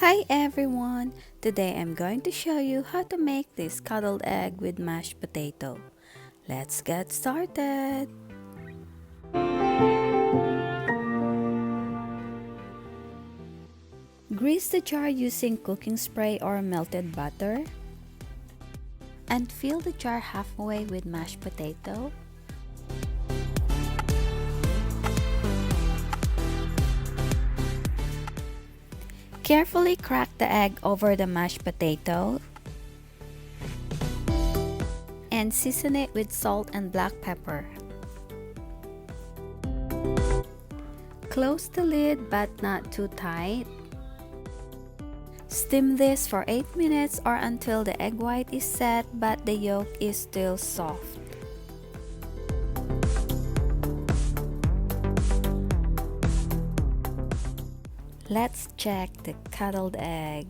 Hi everyone! Today I'm going to show you how to make this cuddled egg with mashed potato. Let's get started! Grease the jar using cooking spray or melted butter. And fill the jar halfway with mashed potato. Carefully crack the egg over the mashed potato and season it with salt and black pepper. Close the lid but not too tight. Steam this for 8 minutes or until the egg white is set but the yolk is still soft. Let's check the cuddled egg.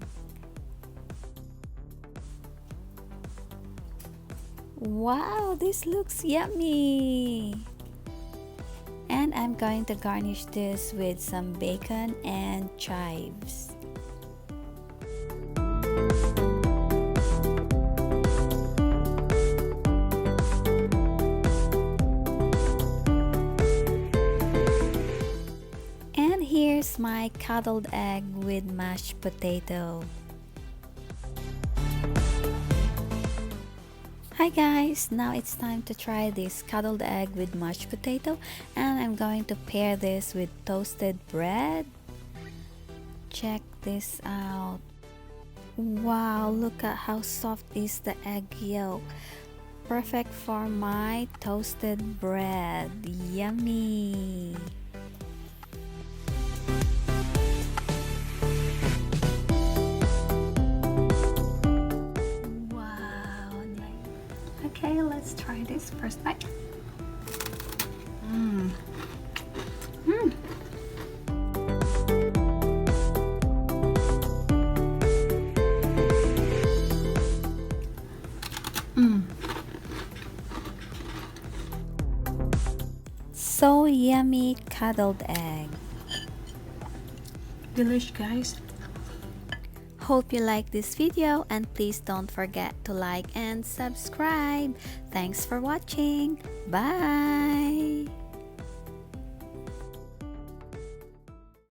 Wow, this looks yummy! And I'm going to garnish this with some bacon and chives. And here's my cuddled egg with mashed potato. Hi guys, now it's time to try this cuddled egg with mashed potato, and I'm going to pair this with toasted bread. Check this out. Wow, look at how soft is the egg yolk. Perfect for my toasted bread. Yummy! Okay, let's try this first bite. So yummy cuddled egg. Delish, guys. Hope you like this video and please don't forget to like and subscribe. Thanks for watching. Bye!